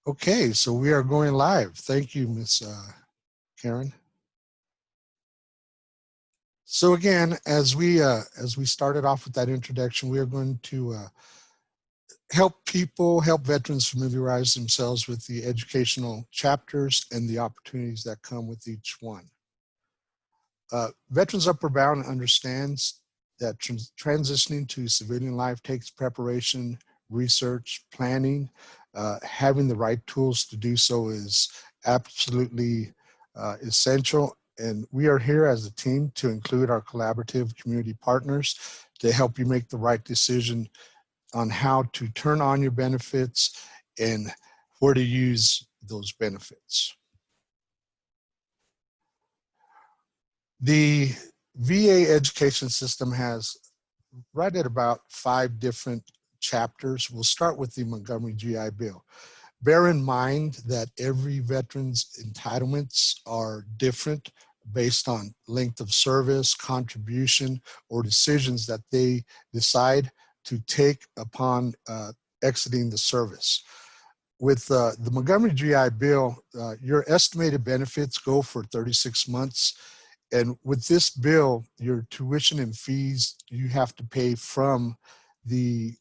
Okay, so we are going live. Thank you, Miss Karen. So again, as we started off with that introduction, we are going to help veterans familiarize themselves with the educational chapters and the opportunities that come with each one. Veterans Upper Bound understands that transitioning to civilian life takes preparation, research, planning. Having the right tools to do so is absolutely essential. And we are here as a team to include our collaborative community partners to help you make the right decision on how to turn on your benefits and where to use those benefits. The VA education system has right at about 5 different chapters. We'll start with the Montgomery GI Bill. Bear in mind that every veteran's entitlements are different based on length of service, contribution, or decisions that they decide to take upon exiting the service. With the Montgomery GI Bill, your estimated benefits go for 36 months. And with this bill, your tuition and fees you have to pay from the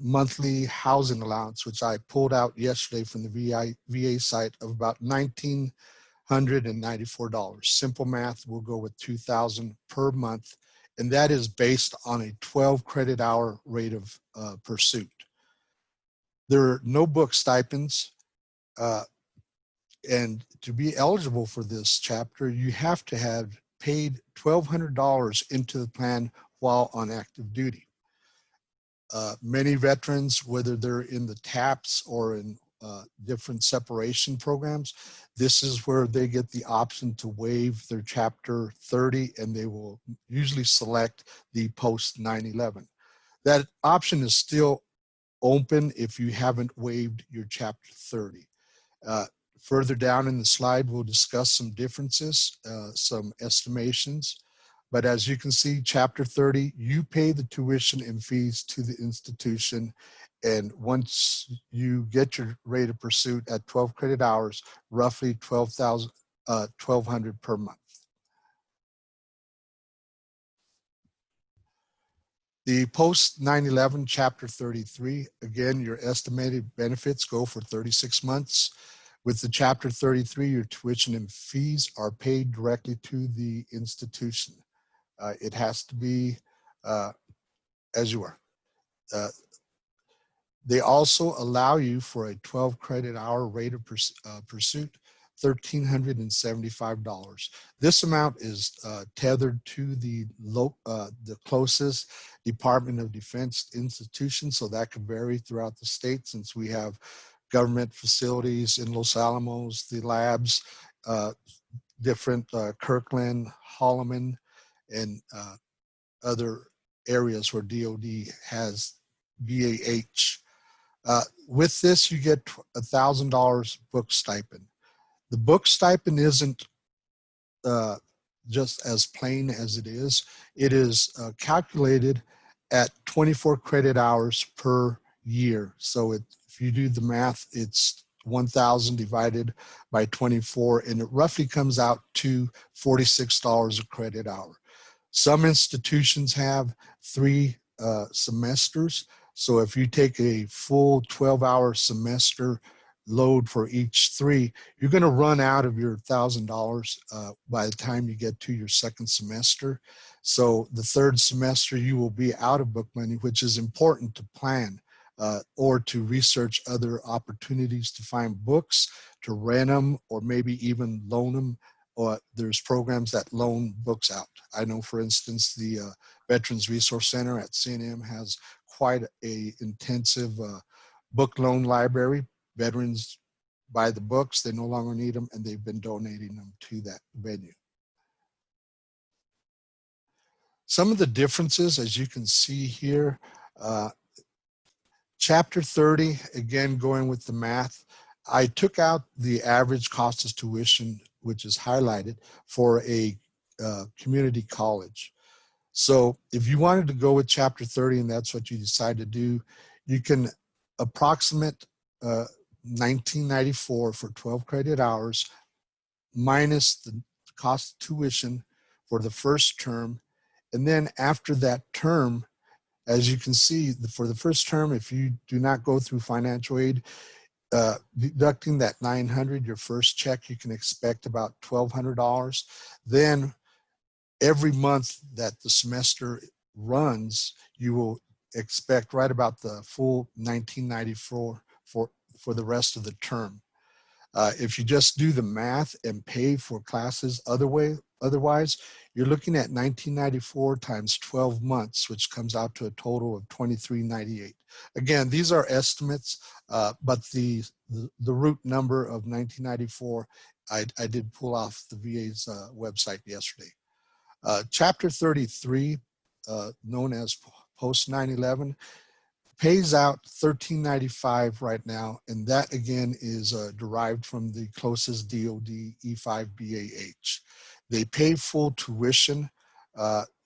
monthly housing allowance, which I pulled out yesterday from the VA site, of about $1,994. Simple math, we'll go with $2,000 per month. And that is based on a 12 credit hour rate of pursuit. There are no book stipends. And to be eligible for this chapter, you have to have paid $1,200 into the plan while on active duty. Many veterans, whether they're in the TAPS or in different separation programs, this is where they get the option to waive their Chapter 30, and they will usually select the post 9/11. That option is still open if you haven't waived your Chapter 30. Further down in the slide, we'll discuss some differences, some estimations. But as you can see, Chapter 30, you pay the tuition and fees to the institution. And once you get your rate of pursuit at 12 credit hours, roughly $1,200 per month. The post 9/11 Chapter 33, again, your estimated benefits go for 36 months. With the Chapter 33, your tuition and fees are paid directly to the institution. It has to be as you are. They also allow you for a 12 credit hour rate of pursuit, $1,375. This amount is tethered to the closest Department of Defense institution, so that can vary throughout the state since we have government facilities in Los Alamos, the labs, different Kirkland, Holloman, and other areas where DOD has BAH. With this, you get $1,000 book stipend. The book stipend isn't just as plain as it is. It is calculated at 24 credit hours per year. So if you do the math, it's 1,000 divided by 24, and it roughly comes out to $46 a credit hour. Some institutions have 3 semesters. So if you take a full 12-hour semester load for each 3, you're going to run out of your $1,000 by the time you get to your second semester. So the third semester, you will be out of book money, which is important to plan or to research other opportunities to find books, to rent them, or maybe even loan them. Or there's programs that loan books out. I know, for instance, the Veterans Resource Center at CNM has quite a intensive book loan library. Veterans buy the books, they no longer need them, and they've been donating them to that venue. Some of the differences, as you can see here, Chapter 30, again, going with the math, I took out the average cost of tuition, which is highlighted, for a community college. So if you wanted to go with Chapter 30 and that's what you decide to do, you can approximate $19.94 for 12 credit hours minus the cost of tuition for the first term. And then after that term, as you can see, for the first term, if you do not go through financial aid, deducting that $900, your first check, you can expect about $1,200. Then every month that the semester runs, you will expect right about the full $19.94 for the rest of the term. If you just do the math and pay for classes otherwise, you're looking at $19.94 times 12 months, which comes out to a total of $23.98. Again, these are estimates, but the root number of $19.94, I did pull off the VA's website yesterday. Chapter 33, known as post 9/11, pays out $13.95 right now, and that again is derived from the closest DoD E5BAH. They pay full tuition.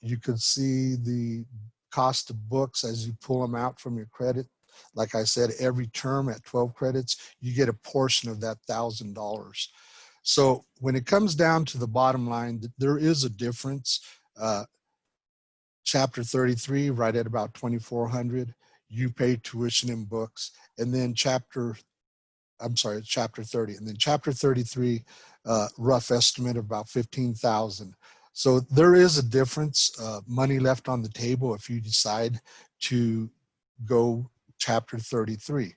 You could see the cost of books as you pull them out from your credit. Like I said, every term at 12 credits, you get a portion of that $1,000. So when it comes down to the bottom line, there is a difference. Chapter 33, right at about $2,400, you pay tuition and books. And then chapter 30. And then chapter 33, rough estimate of about $15,000. So there is a difference, money left on the table if you decide to go chapter 33.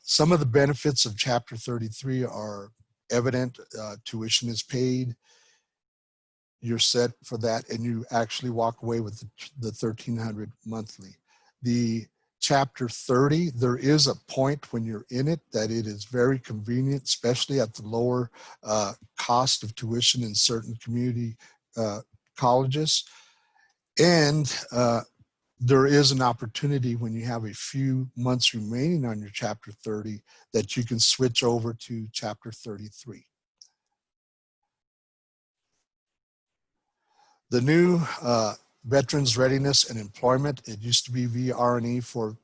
Some of the benefits of chapter 33 are evident. Tuition is paid. You're set for that, and you actually walk away with the $1,300 monthly. The chapter 30, there is a point when you're in it that it is very convenient, especially at the lower cost of tuition in certain community colleges. And there is an opportunity when you have a few months remaining on your chapter 30 that you can switch over to chapter 33. The new Veterans Readiness and Employment, it used to be VRE for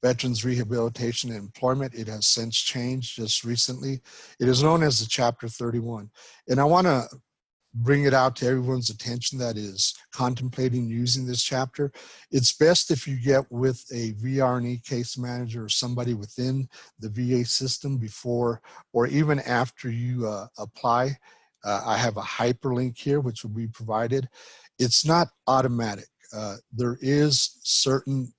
Veterans Rehabilitation and Employment. It has since changed just recently. It is known as the Chapter 31. And I want to bring it out to everyone's attention that is contemplating using this chapter. It's best if you get with a VRE case manager or somebody within the VA system before or even after you apply. I have a hyperlink here, which will be provided. It's not automatic. There is certain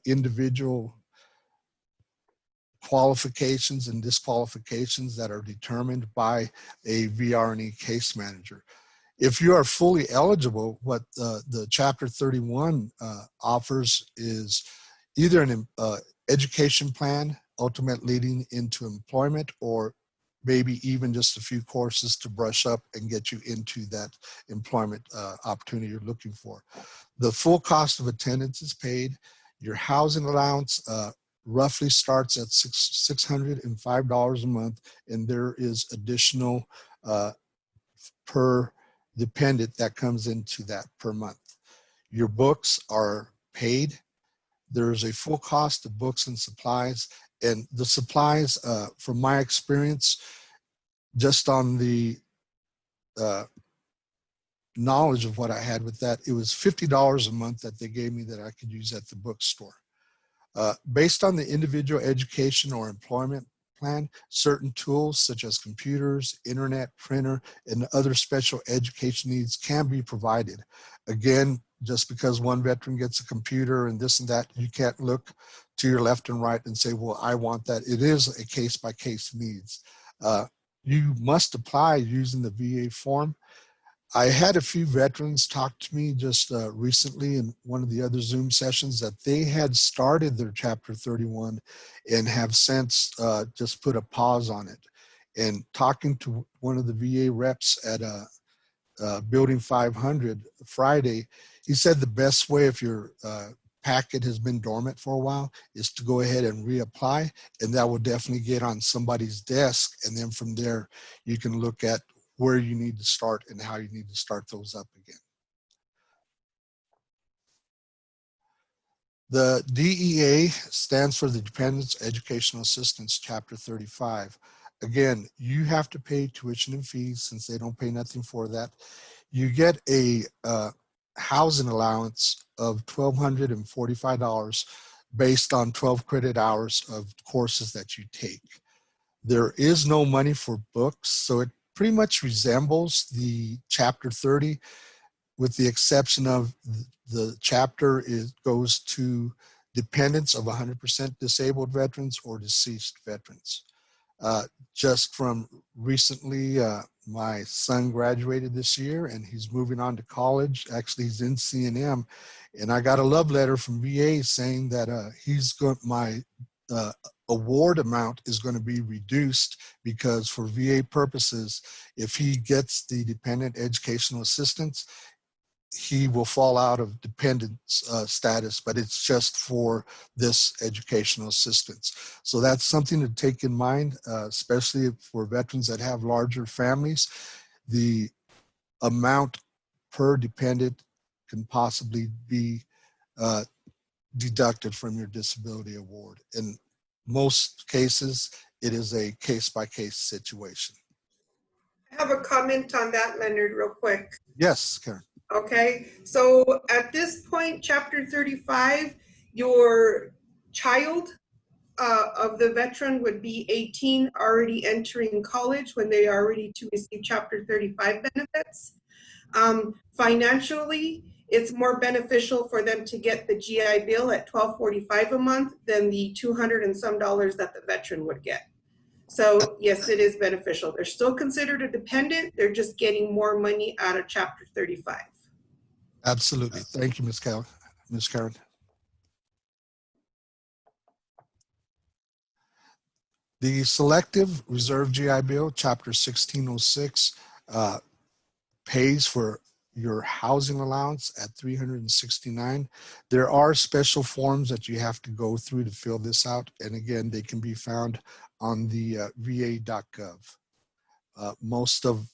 individual qualifications and disqualifications that are determined by a VRE case manager. If you are fully eligible, what the Chapter 31 offers is either an education plan, ultimately leading into employment, or maybe even just a few courses to brush up and get you into that employment opportunity you're looking for. The full cost of attendance is paid. Your housing allowance roughly starts at $605 a month, and there is additional per dependent that comes into that per month. Your books are paid. There is a full cost of books and supplies, and the supplies, from my experience, just on the knowledge of what I had with that, it was $50 a month that they gave me that I could use at the bookstore. Based on the individual education or employment plan, certain tools such as computers, internet, printer, and other special education needs can be provided. Again, just because one veteran gets a computer and this and that, you can't look to your left and right and say, well, I want that. It is a case-by-case needs. You must apply using the VA form. I had a few veterans talk to me just recently in one of the other Zoom sessions that they had started their Chapter 31 and have since just put a pause on it. And talking to one of the VA reps at Building 500 Friday, he said the best way if your packet has been dormant for a while is to go ahead and reapply, and that will definitely get on somebody's desk. And then from there, you can look at where you need to start and how you need to start those up again. The DEA stands for the Dependents Educational Assistance, Chapter 35. Again, you have to pay tuition and fees since they don't pay nothing for that. You get a housing allowance of $1,245 based on 12 credit hours of courses that you take. There is no money for books, so it pretty much resembles the Chapter 30, with the exception of the chapter goes to dependents of 100% disabled veterans or deceased veterans. Just from recently, my son graduated this year and he's moving on to college. Actually, he's in CNM, and I got a love letter from VA saying that my award amount is going to be reduced because for VA purposes, if he gets the dependent educational assistance, he will fall out of dependence status, but it's just for this educational assistance. So that's something to take in mind, especially for veterans that have larger families. The amount per dependent can possibly be deducted from your disability award. In most cases, it is a case-by-case situation. I have a comment on that, Leonard, real quick. Yes, Karen. Okay, so at this point, Chapter 35, your child of the veteran would be 18, already entering college when they are ready to receive Chapter 35 benefits. Financially, it's more beneficial for them to get the GI Bill at $12.45 a month than the $200 and some that the veteran would get. So yes, it is beneficial. They're still considered a dependent. They're just getting more money out of Chapter 35. Absolutely. Thank you, Ms. Karen. The Selective Reserve GI Bill, Chapter 1606, pays for your housing allowance at $369. There are special forms that you have to go through to fill this out. And again, they can be found on the va.gov. Most of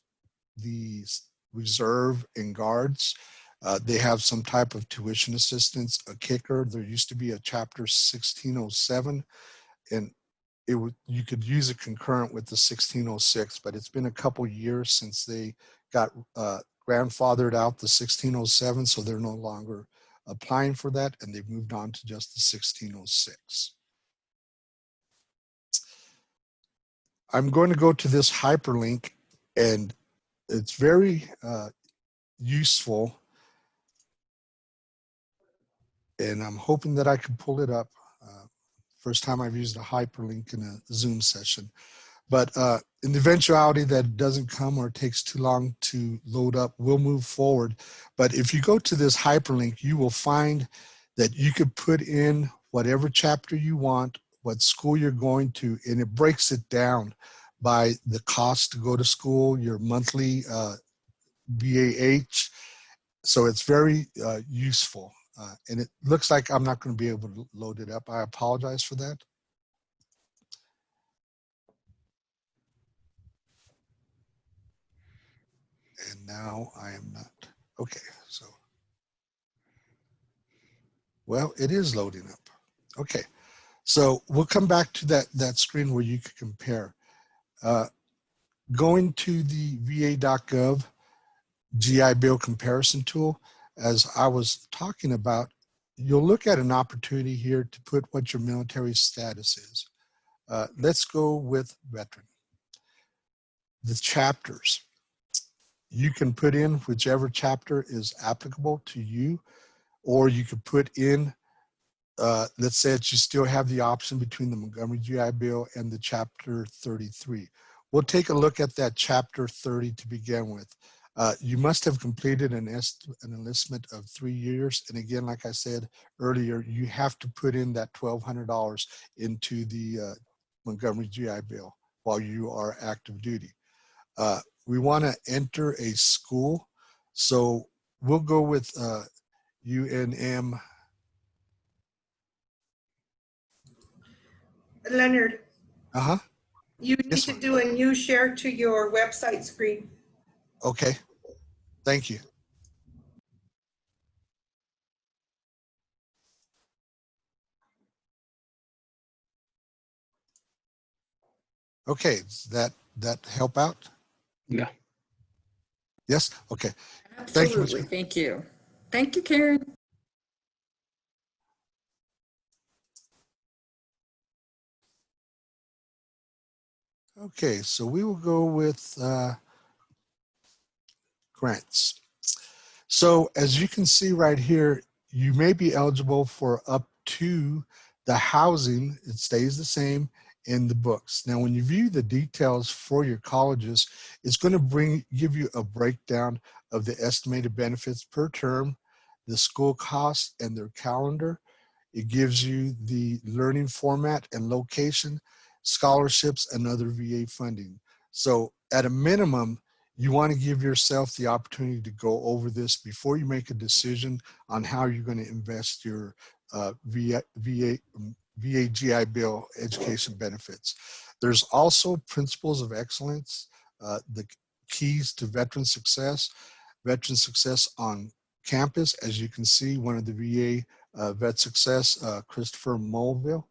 the reserve and guards, they have some type of tuition assistance, a kicker. There used to be a Chapter 1607, and you could use it concurrent with the 1606, but it's been a couple years since they got grandfathered out the 1607, so they're no longer applying for that, and they've moved on to just the 1606. I'm going to go to this hyperlink, and it's very useful, and I'm hoping that I can pull it up. First time I've used a hyperlink in a Zoom session. But in the eventuality that it doesn't come or it takes too long to load up, we'll move forward. But if you go to this hyperlink, you will find that you could put in whatever chapter you want, what school you're going to, and it breaks it down by the cost to go to school, your monthly BAH. So it's very useful. And it looks like I'm not going to be able to load it up. I apologize for that. And now I am not. Okay, so. Well, it is loading up. Okay, so we'll come back to that screen where you can compare. Going to the va.gov GI Bill comparison tool, as I was talking about, you'll look at an opportunity here to put what your military status is. Let's go with veteran. The chapters. You can put in whichever chapter is applicable to you, or you could put in, let's say that you still have the option between the Montgomery GI Bill and the Chapter 33. We'll take a look at that Chapter 30 to begin with. You must have completed an enlistment of 3 years. And again, like I said earlier, you have to put in that $1,200 into the Montgomery GI Bill while you are active duty. We want to enter a school. So we'll go with UNM. Leonard, Uh-huh. you need to do a new share to your website screen. Okay, thank you. Okay, does that help out? Yeah. Yes? Okay. Thank you, Absolutely. Mr. Thank you. Thank you, Karen. Okay, so we will go with grants. So as you can see right here, you may be eligible for up to the housing. It stays the same in the books. Now, when you view the details for your colleges, it's going to give you a breakdown of the estimated benefits per term, the school costs and their calendar. It gives you the learning format and location, scholarships, and other VA funding. So at a minimum, you want to give yourself the opportunity to go over this before you make a decision on how you're going to invest your VA GI Bill education benefits. There's also principles of excellence, the keys to veteran success on campus. As you can see, one of the VA Vet Success, Christopher Mulville.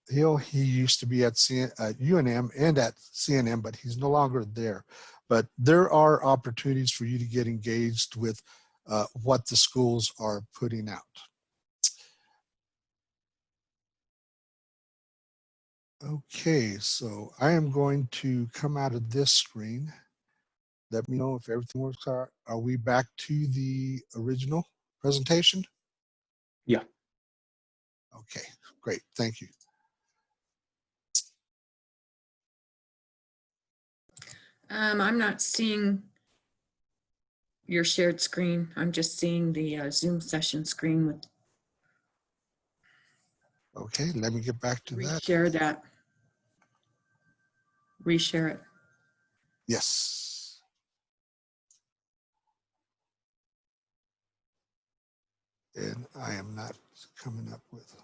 He used to be at UNM and at CNM, but he's no longer there. But there are opportunities for you to get engaged with what the schools are putting out. Okay, so I am going to come out of this screen. Let me know if everything works out. Are we back to the original presentation? Yeah. Okay, great, thank you. I'm not seeing your shared screen. I'm just seeing the Zoom session screen with Okay, let me get back to that. reshare that. Reshare it. Yes. And I am not coming up with.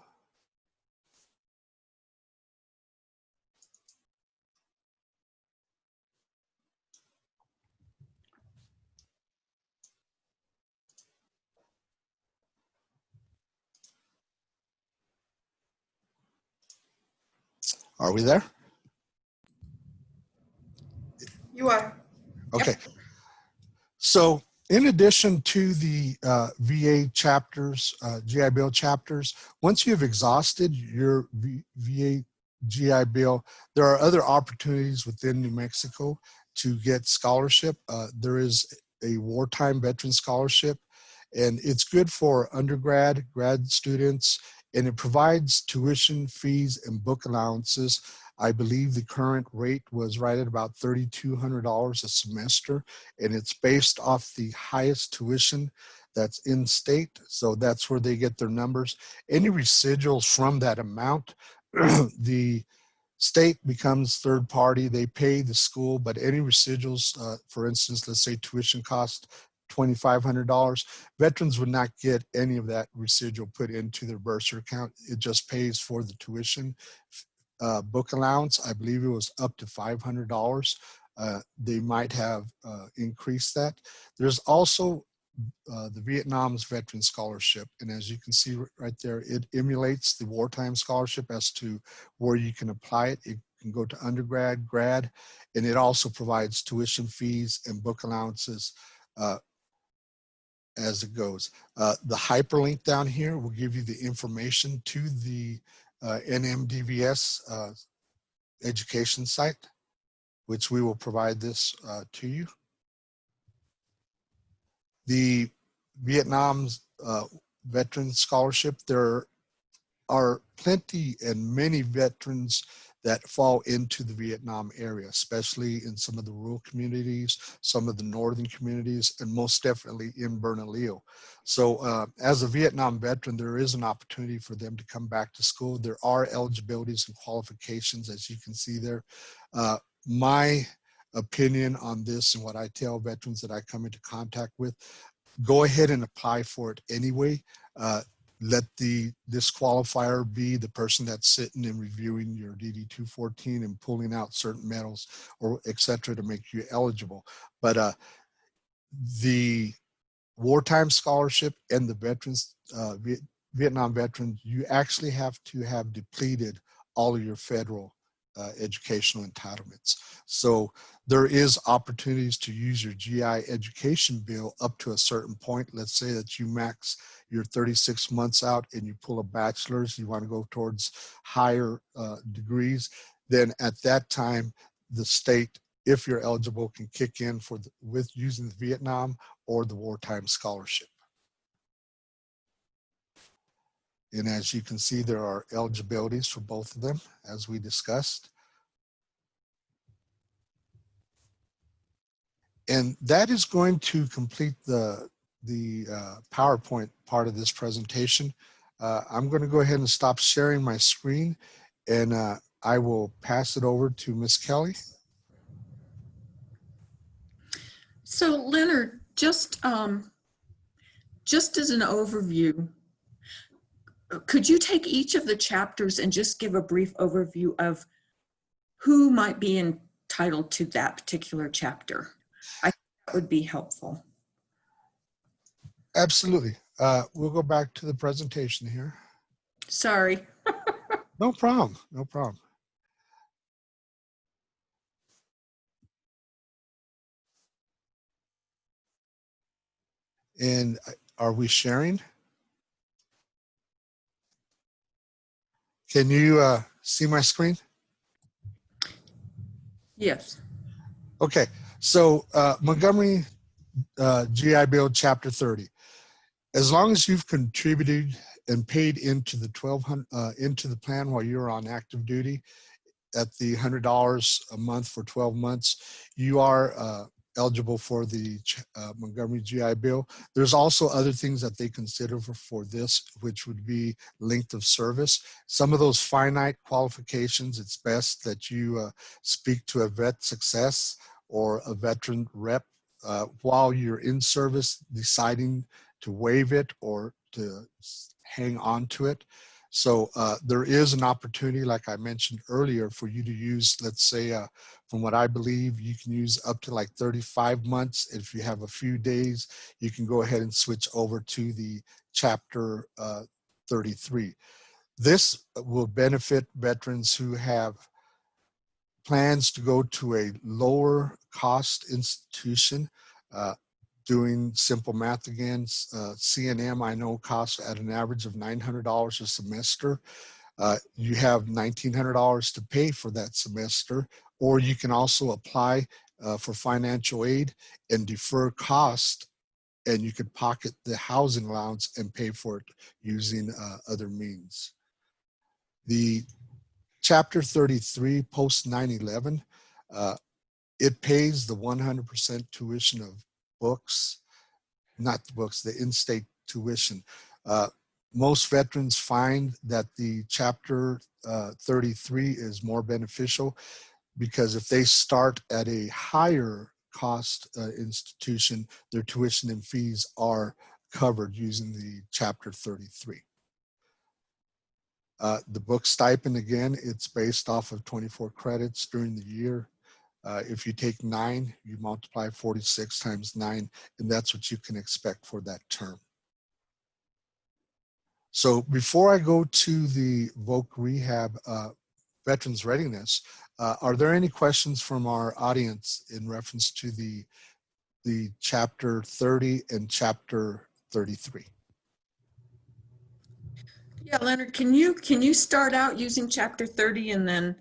Are we there? You are. Okay. Yep. So in addition to the VA chapters, GI Bill chapters, once you've exhausted your VA GI Bill, there are other opportunities within New Mexico to get scholarship. There is a wartime veteran scholarship, and it's good for undergrad, grad students, and it provides tuition, fees, and book allowances. I believe the current rate was right at about $3,200 a semester, and it's based off the highest tuition that's in state. So that's where they get their numbers. Any residuals from that amount, the state becomes third party. They pay the school, but any residuals, for instance, let's say tuition cost $2,500, veterans would not get any of that residual put into their bursar account. It just pays for the tuition. Book allowance, I believe it was up to $500. They might have increased that. There's also the Vietnam's Veteran Scholarship. And as you can see right there, it emulates the wartime scholarship as to where you can apply it. It can go to undergrad, grad, and it also provides tuition fees and book allowances as it goes. The hyperlink down here will give you the information to the NMDVS education site, which we will provide this to you. The Vietnam's Veteran Scholarship, there are plenty and many veterans that fall into the Vietnam area, especially in some of the rural communities, some of the northern communities, and most definitely in Bernalillo. So as a Vietnam veteran, there is an opportunity for them to come back to school. There are eligibilities and qualifications, as you can see there. My opinion on this and what I tell veterans that I come into contact with, go ahead and apply for it anyway. Let the disqualifier be the person that's sitting and reviewing your DD-214 and pulling out certain medals or et cetera to make you eligible. But the wartime scholarship and the veterans, Vietnam veterans, you actually have to have depleted all of your federal educational entitlements. So there is opportunities to use your GI education bill up to a certain point. Let's say that you max your 36 months out and you pull a bachelor's, you want to go towards higher degrees, then at that time, the state, if you're eligible, can kick in for with using the Vietnam or the wartime scholarship. And as you can see, there are eligibilities for both of them, as we discussed. And that is going to complete the PowerPoint part of this presentation. I'm going to go ahead and stop sharing my screen, and I will pass it over to Ms. Kelly. So Leonard, just as an overview, could you take each of the chapters and just give a brief overview of who might be entitled to that particular chapter? I think that would be helpful. Absolutely. We'll go back to the presentation here. Sorry. No problem. No problem. And are we sharing? Can you see my screen? Yes. Okay. So Montgomery GI Bill Chapter 30. As long as you've contributed and paid into the into the plan while you're on active duty at the $100 a month for 12 months, you are eligible for the Montgomery GI Bill. There's also other things that they consider for this, which would be length of service. Some of those finite qualifications, it's best that you speak to a vet success or a veteran rep while you're in service, deciding to waive it or to hang on to it. So there is an opportunity, like I mentioned earlier, for you to use, let's say, from what I believe, you can use up to like 35 months. If you have a few days, you can go ahead and switch over to the Chapter 33. This will benefit veterans who have plans to go to a lower cost institution. Doing simple math again, CNM I know costs at an average of $900 a semester. You have $1,900 to pay for that semester, or you can also apply for financial aid and defer cost, and you could pocket the housing allowance and pay for it using other means. The Chapter 33 post 9/11, it pays the 100% tuition of books, not the books, the in-state tuition. Most veterans find that the Chapter 33 is more beneficial because if they start at a higher cost institution, their tuition and fees are covered using the Chapter 33. The book stipend, again, it's based off of 24 credits during the year. If you take 9, you multiply 46 times 9, and that's what you can expect for that term. So before I go to the VOC Rehab Veterans Readiness, are there any questions from our audience in reference to the Chapter 30 and Chapter 33? Yeah, Leonard, can you start out using Chapter 30 and then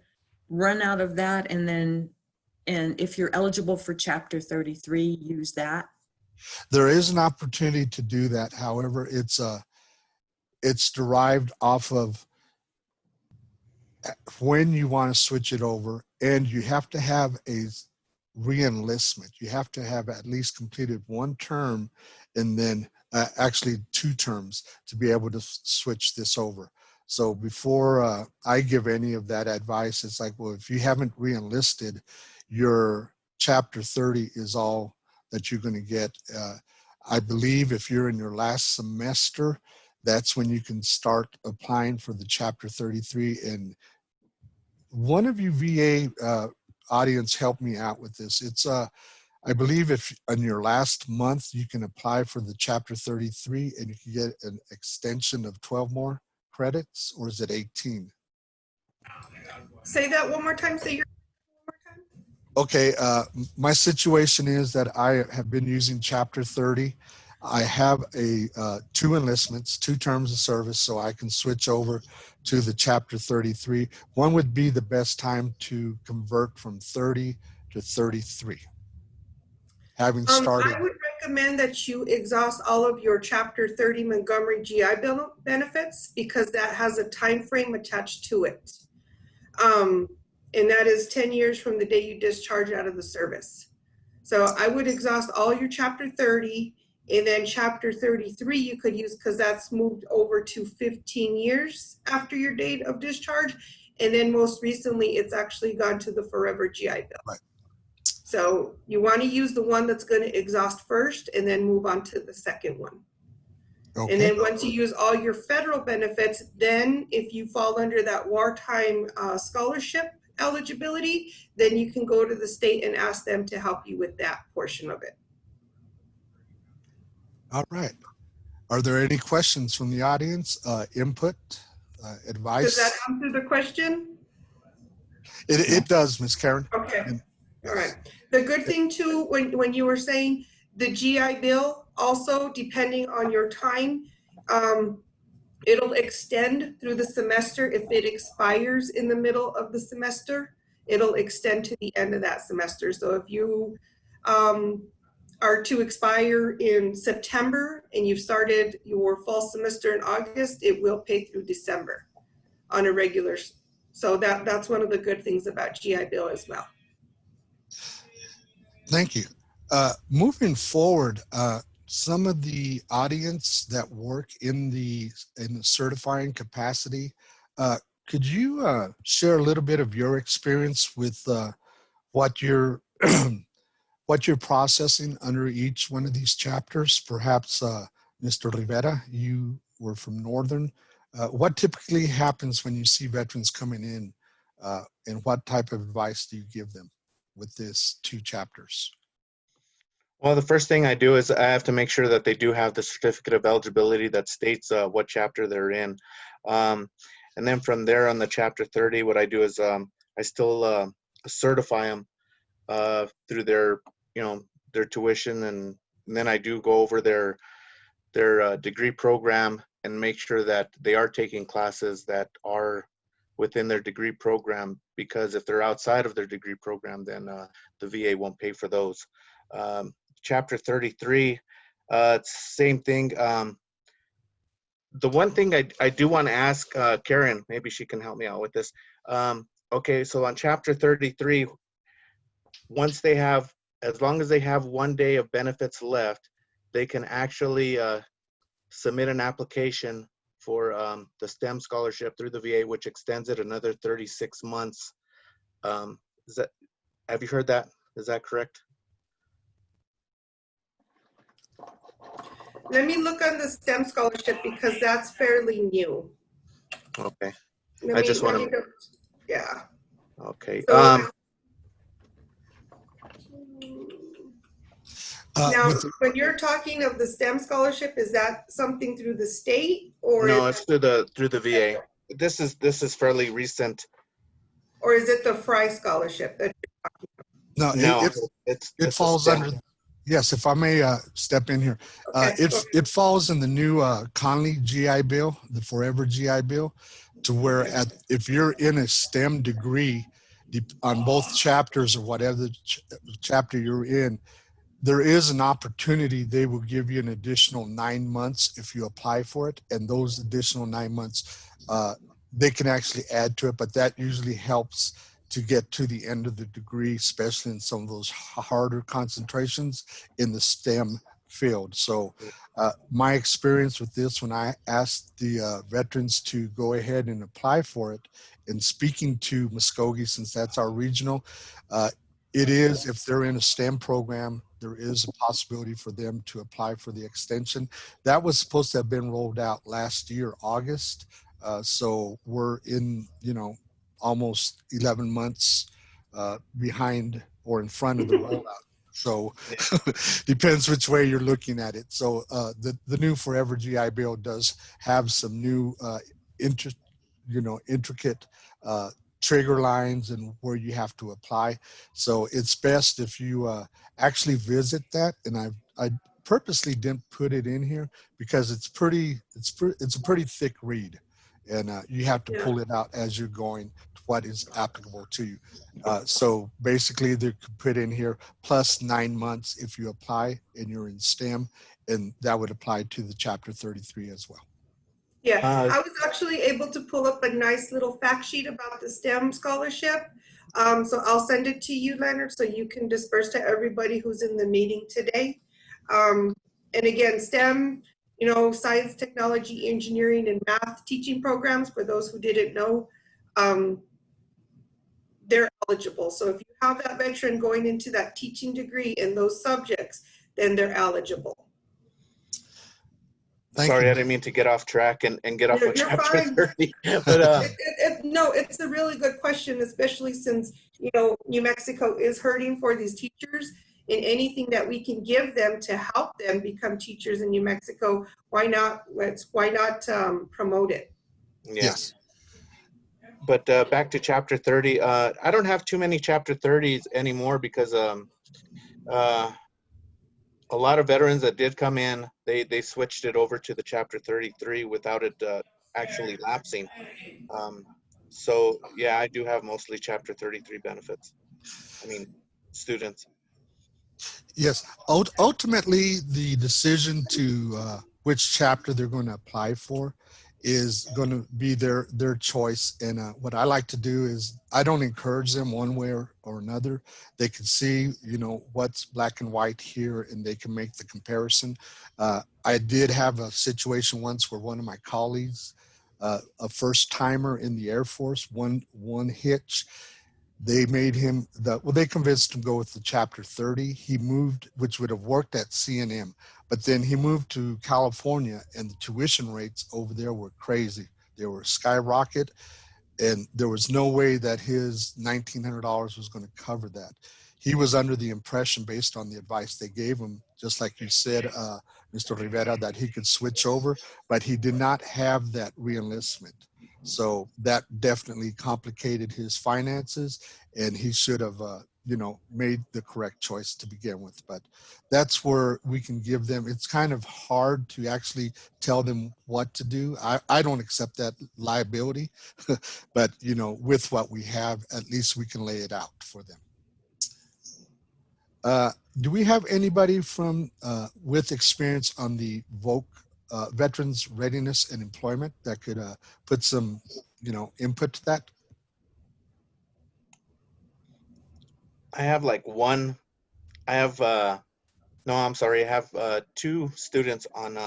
run out of that, and if you're eligible for Chapter 33, use that? There is an opportunity to do that. However, it's derived off of when you want to switch it over, and you have to have a re-enlistment. You have to have at least completed 1 term, and then actually 2 terms to be able to switch this over. So before I give any of that advice, it's like, well, if you haven't re-enlisted, your Chapter 30 is all that you're going to get. I believe if you're in your last semester, that's when you can start applying for the Chapter 33. And one of you VA audience helped me out with this. It's I believe if in your last month you can apply for the Chapter 33 and you can get an extension of 12 more credits, or is it 18? Say that one more time. Say your one more time. Okay, my situation is that I have been using Chapter 30. I have a 2 enlistments, 2 terms of service, so I can switch over to the Chapter 33. When would be the best time to convert from 30 to 33? Having started, I would recommend that you exhaust all of your Chapter 30 Montgomery GI Bill benefits because that has a time frame attached to it. And that is 10 years from the day you discharge out of the service. So I would exhaust all your Chapter 30, and then Chapter 33 you could use because that's moved over to 15 years after your date of discharge. And then most recently, it's actually gone to the Forever GI Bill. Right. So you want to use the one that's going to exhaust first and then move on to the second one. okay, And then once you use all your federal benefits, then if you fall under that wartime scholarship eligibility, then you can go to the state and ask them to help you with that portion of it. all right. Are there any questions from the audience, input, advice? Does that answer the question? It does, Ms. Karen. Okay. And- All right. The good thing too, when you were saying the GI Bill, also depending on your time, it'll extend through the semester. If it expires in the middle of the semester, it'll extend to the end of that semester. So if you are to expire in September and you've started your fall semester in August, it will pay through December on a regular. So that's one of the good things about GI Bill as well. Thank you. Moving forward, some of the audience that work in the certifying capacity, could you share a little bit of your experience with what you're what you're processing under each one of these chapters? Perhaps Mr. Rivera, you were from Northern. What typically happens when you see veterans coming in, and what type of advice do you give them with these 2 chapters? Well, the first thing I do is I have to make sure that they do have the certificate of eligibility that states what chapter they're in. And then from there on the Chapter 30, what I do is I still certify them through their, their tuition, and then I do go over their degree program and make sure that they are taking classes that are within their degree program, because if they're outside of their degree program, then the VA won't pay for those. Chapter 33, same thing. The one thing I do want to ask Karen, maybe she can help me out with this. Okay, so on Chapter 33, once they have, as long as they have 1 day of benefits left, they can actually submit an application for the STEM scholarship through the VA, which extends it another 36 months. Have you heard that? Is that correct? Let me look on the STEM scholarship because that's fairly new. Okay. Let I me- just let wanna- me go- Yeah. Okay. So, Uh, now, with- when you're talking of the STEM scholarship, is that something through the state or No, it's through the VA. This is fairly recent. or is it the Fry scholarship? no, No, it it's it a falls STEM. under, yes, if I may step in here. Okay, It falls in the new Conley GI Bill, the Forever GI Bill, to where if you're in a STEM degree on both chapters or whatever chapter you're in, there is an opportunity. They will give you an additional 9 months if you apply for it, and those additional 9 months, they can actually add to it, but that usually helps to get to the end of the degree, especially in some of those harder concentrations in the STEM field. So my experience with this, when I asked the veterans to go ahead and apply for it, and speaking to Muskogee, since that's our regional, it is, if they're in a STEM program, there is a possibility for them to apply for the extension. That was supposed to have been rolled out last year, August. So we're in, almost 11 months behind or in front of the rollout. So depends which way you're looking at it. So the new Forever GI Bill does have some new intricate trigger lines and where you have to apply. So it's best if you actually visit that. And I purposely didn't put it in here because it's a pretty thick read, and you have to Yeah. pull it out as you're going to what is applicable to you. So basically, they could put in here plus 9 months if you apply and you're in STEM, and that would apply to the Chapter 33 as well. Yeah, Uh, I was actually able to pull up a nice little fact sheet about the STEM scholarship. So I'll send it to you, Leonard, so you can disperse to everybody who's in the meeting today. And again, STEM, you know, science, technology, engineering, and math teaching programs, for those who didn't know, they're eligible. So if you have that veteran going into that teaching degree in those subjects, then they're eligible. Thank Sorry, you. I didn't mean to get off track and get off with You're chapter fine. 30. But No, it's a really good question, especially since, you know, New Mexico is hurting for these teachers, and anything that we can give them to help them become teachers in New Mexico, why not promote it? yeah. Yes. But back to chapter 30. I don't have too many chapter 30s anymore because a lot of veterans that did come in, they switched it over to the chapter 33 without it actually lapsing. So yeah, I do have mostly chapter 33 benefits. I mean, students. Yes. Ultimately, the decision to which chapter they're going to apply for is going to be their choice. And what I like to do is I don't encourage them one way or another. They can see, you know, what's black and white here, and they can make the comparison. I did have a situation once where one of my colleagues, a first timer in the Air Force, one hitch. They made him they convinced him to go with the chapter 30. He moved, which would have worked at CNM, but then he moved to California, and the tuition rates over there were crazy. They were skyrocket, and there was no way that his $1,900 was going to cover that. He was under the impression, based on the advice they gave him, just like you said, Mr. Rivera, that he could switch over, but he did not have that reenlistment. So that definitely complicated his finances, and he should have, you know, made the correct choice to begin with. But that's where we can give them, it's kind of hard to actually tell them what to do. I don't accept that liability, but, you know, with what we have, at least we can lay it out for them. Do we have anybody from with experience on the VOC, Veterans Readiness and Employment, that could put some, you know, input to that? I have like one. I have no, I'm sorry. I have 2 students on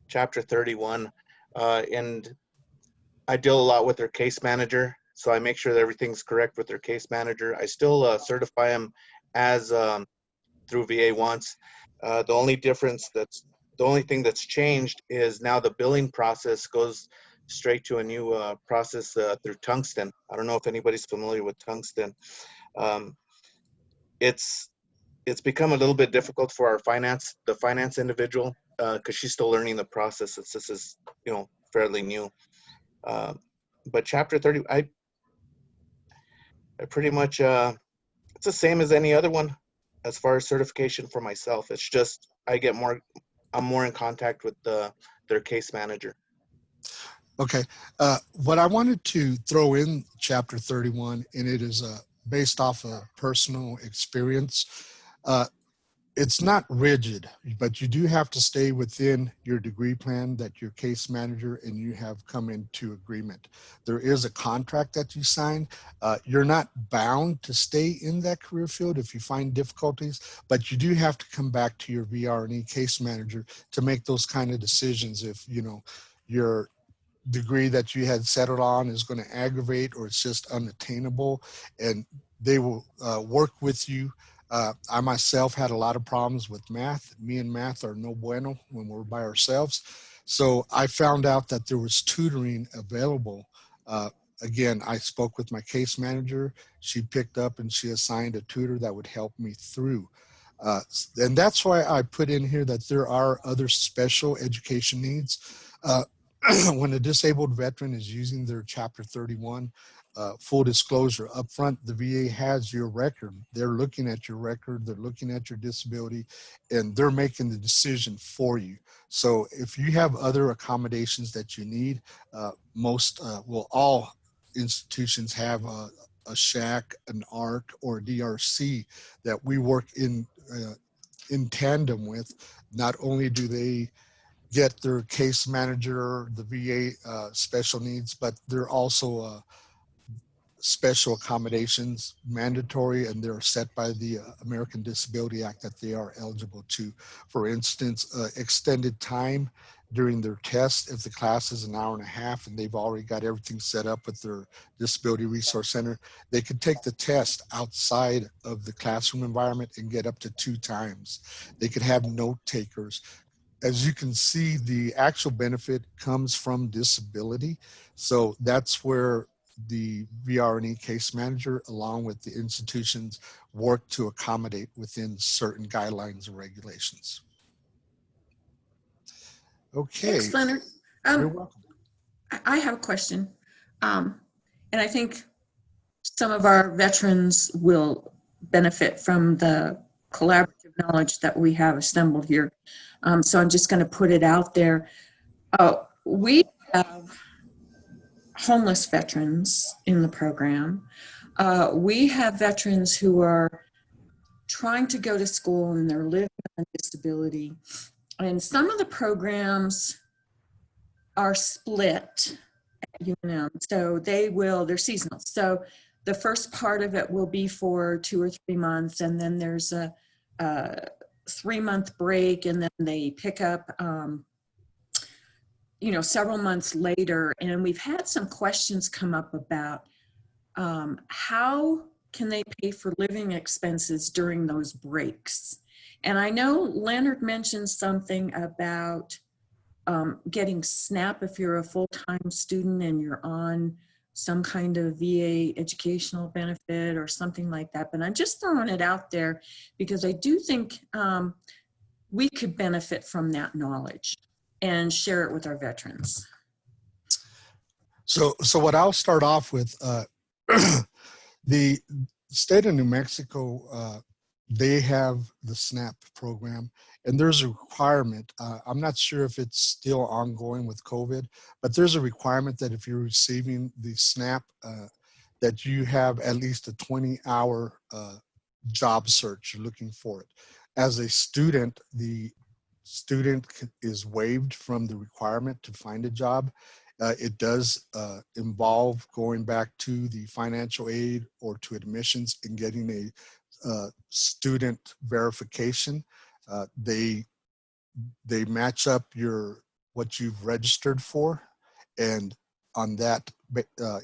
chapter 31, and I deal a lot with their case manager, so I make sure that everything's correct with their case manager. I still certify them as through VA once. The only thing that's changed is now the billing process goes straight to a new process through Tungsten. I don't know if anybody's familiar with Tungsten. Um, it's become a little bit difficult for our the finance individual, because she's still learning the process. This is, you know, fairly new. But chapter 30, I pretty much it's the same as any other one as far as certification for myself. It's just I'm more in contact with their case manager. Okay. What I wanted to throw in chapter 31, and it is based off of personal experience. It's not rigid, but you do have to stay within your degree plan that your case manager and you have come into agreement. There is a contract that you sign. You're not bound to stay in that career field if you find difficulties, but you do have to come back to your VR&E case manager to make those kind of decisions. If, you know, your degree that you had settled on is going to aggravate, or it's just unattainable, and they will work with you. I myself had a lot of problems with math. Me and math are no bueno when we're by ourselves. So I found out that there was tutoring available. Again, I spoke with my case manager. She picked up and she assigned a tutor that would help me through. And that's why I put in here that there are other special education needs. When a disabled veteran is using their Chapter 31, full disclosure up front, the VA has your record. They're looking at your record, they're looking at your disability, and they're making the decision for you. So if you have other accommodations that you need, all institutions have a shack, an ARC, or a DRC that we work in tandem with. Not only do they get their case manager, the VA special needs, but they're also special accommodations mandatory, and they're set by the American Disability Act that they are eligible to. For instance, extended time during their test. If the class is an hour and a half and they've already got everything set up with their Disability Resource Center, they could take the test outside of the classroom environment and get up to 2 times. They could have note takers. As you can see, the actual benefit comes from disability. So that's where the VRNE case manager, along with the institutions, work to accommodate within certain guidelines and regulations. Okay. Thanks, Leonard. You're welcome. I have a question. And I think some of our veterans will benefit from the collaborative knowledge that we have assembled here. So I'm just going to put it out there. We have homeless veterans in the program. We have veterans who are trying to go to school and they're living on disability. And some of the programs are split at UNM. So they're seasonal. So the first part of it will be for 2 or 3 months, and then there's a 3-month break, and then they pick up several months later. And we've had some questions come up about how can they pay for living expenses during those breaks. And I know Leonard mentioned something about getting SNAP if you're a full-time student and you're on some kind of VA educational benefit or something like that. But I'm just throwing it out there because I do think we could benefit from that knowledge and share it with our veterans. So what I'll start off with, the state of New Mexico, they have the SNAP program, and there's a requirement. I'm not sure if it's still ongoing with COVID, but there's a requirement that if you're receiving the SNAP, that you have at least a 20-hour job search. You're looking for it. As a student, the student is waived from the requirement to find a job. It does involve going back to the financial aid or to admissions and getting a student verification. They match up what you've registered for, and on that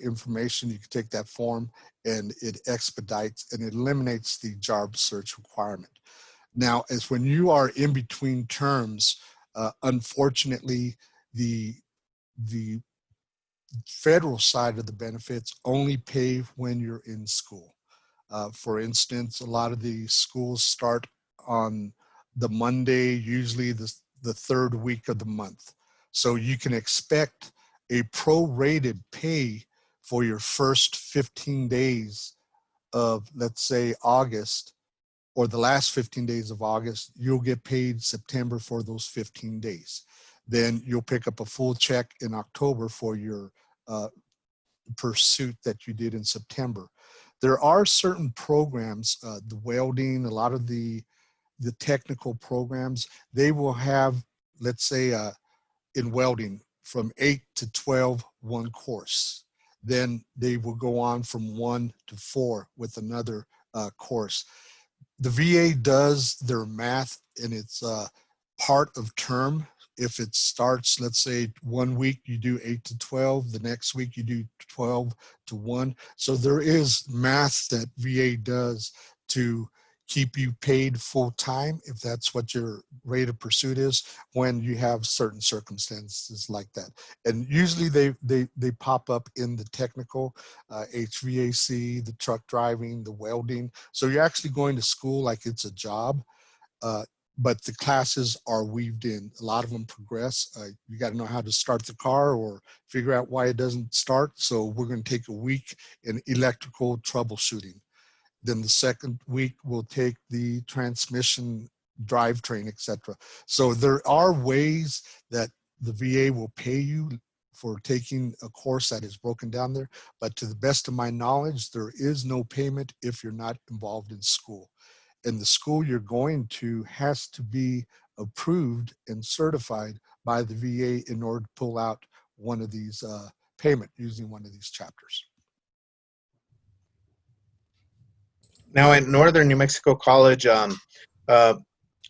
information you can take that form and it expedites and it eliminates the job search requirement. Now, as when you are in between terms, unfortunately the federal side of the benefits only pay when you're in school. For instance, a lot of the schools start on the Monday, usually the 3rd week of the month. So you can expect a prorated pay for your first 15 days of, let's say, August, or the last 15 days of August. You'll get paid September for those 15 days. Then you'll pick up a full check in October for your pursuit that you did in September. There are certain programs, the welding, a lot of the technical programs, they will have, let's say in welding, from 8 to 12, one course. Then they will go on from 1 to 4 with another course. The VA does their math, and it's part of term. If it starts, let's say 1 week you do 8 to 12, the next week you do 12 to 1. So there is math that VA does to keep you paid full time, if that's what your rate of pursuit is, when you have certain circumstances like that. And usually they pop up in the technical, HVAC, the truck driving, the welding. So you're actually going to school like it's a job. but the classes are weaved in. A lot of them progress. You got to know how to start the car or figure out why it doesn't start. So we're going to take a week in electrical troubleshooting. Then the second week we'll take the transmission, drivetrain, etc. So there are ways that the VA will pay you for taking a course that is broken down there. But to the best of my knowledge, there is no payment if you're not involved in school. And the school you're going to has to be approved and certified by the VA in order to pull out one of these payment using one of these chapters. Now in Northern New Mexico College, I've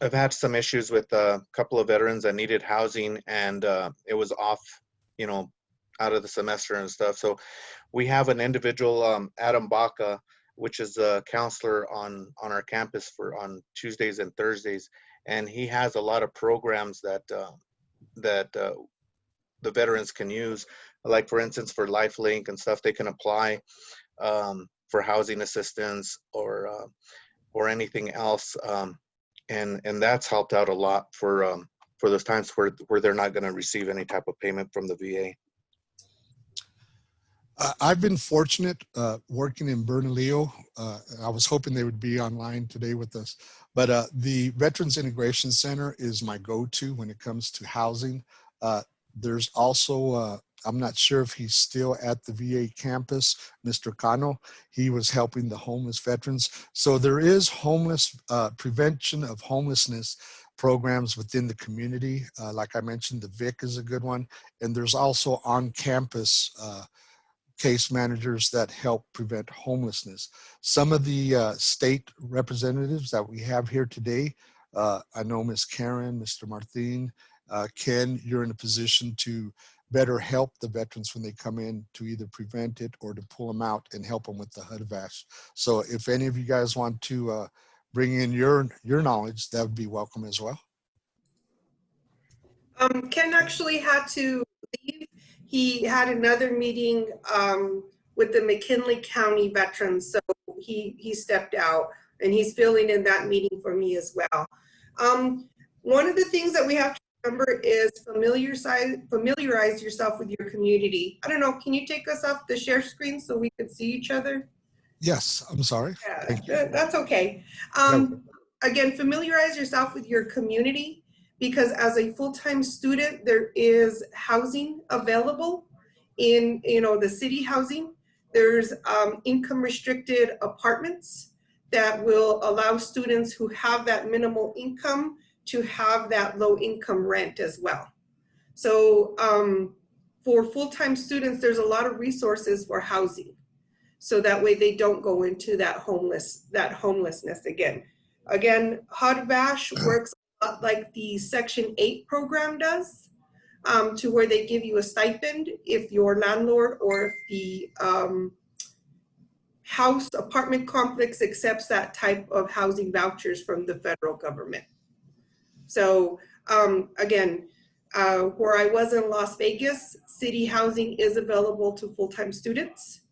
had some issues with a couple of veterans that needed housing, and it was off, you know, out of the semester and stuff. So we have an individual, Adam Baca, which is a counselor on our campus on Tuesdays and Thursdays, and he has a lot of programs that the veterans can use, like for instance for LifeLink and stuff. They can apply for housing assistance or anything else, and that's helped out a lot for those times where they're not going to receive any type of payment from the VA. I've been fortunate working in Bernalillo. I was hoping they would be online today with us, but the Veterans Integration Center is my go-to when it comes to housing. There's also, I'm not sure if he's still at the VA campus, Mr. Cano. He was helping the homeless veterans. So there is prevention of homelessness programs within the community. Like I mentioned, the VIC is a good one. And there's also on-campus case managers that help prevent homelessness. Some of the state representatives that we have here today, I know Ms. Karen, Mr. Martin, Ken, you're in a position to better help the veterans when they come in to either prevent it or to pull them out and help them with the HUD-VASH. So if any of you guys want to bring in your knowledge, that would be welcome as well. Ken actually had to leave. He had another meeting with the McKinley County veterans, so he stepped out, and he's filling in that meeting for me as well. One of the things that we have to remember is familiarize yourself with your community. I don't know, can you take us off the share screen so we can see each other? Yes, I'm sorry. Yeah, that's okay. Again, familiarize yourself with your community, because as a full-time student, there is housing available in, you know, the city housing. There's income restricted apartments that will allow students who have that minimal income to have that low income rent as well. So for full-time students, there's a lot of resources for housing. So that way they don't go into that homelessness again. Again, HUD-VASH works a lot like the Section 8 program does, to where they give you a stipend if your landlord or if the apartment complex accepts that type of housing vouchers from the federal government. So again, where I was in Las Vegas, city housing is available to full-time students.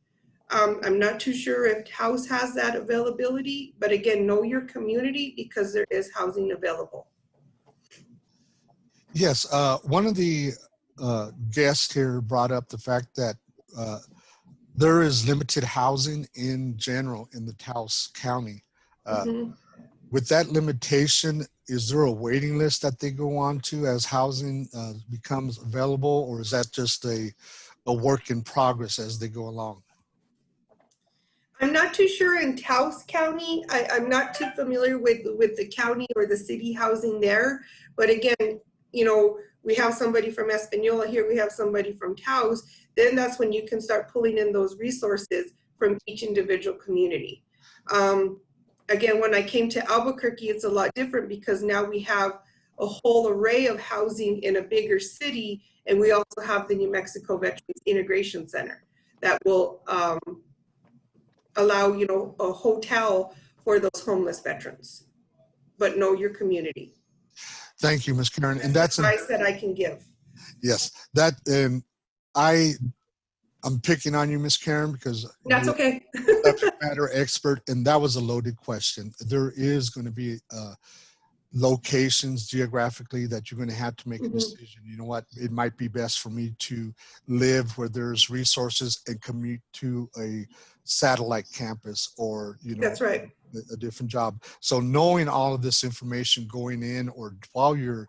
I'm not too sure if Taos has that availability, but again, know your community because there is housing available. Yes, one of the guests here brought up the fact that there is limited housing in general in the Taos County. With that limitation, is there a waiting list that they go on to as housing becomes available, or is that just a work in progress as they go along? I'm not too sure in Taos County. I'm not too familiar with the county or the city housing there. But again, you know, we have somebody from Espanola here, we have somebody from Taos, then that's when you can start pulling in those resources from each individual community. Again, when I came to Albuquerque, it's a lot different because now we have a whole array of housing in a bigger city, and we also have the New Mexico Veterans Integration Center that will allow, you know, a hotel for those homeless veterans. But know your community. Thank you, Ms. Karen. And that's advice that I can give. Yes, that I'm picking on you, Ms. Karen, because that's okay. Subject matter expert, and that was a loaded question. There is going to be locations geographically that you're going to have to make a Mhm. decision. You know what? It might be best for me to live where there's resources and commute to a satellite campus, or, you know, That's right. a different job. So knowing all of this information going in, or while you're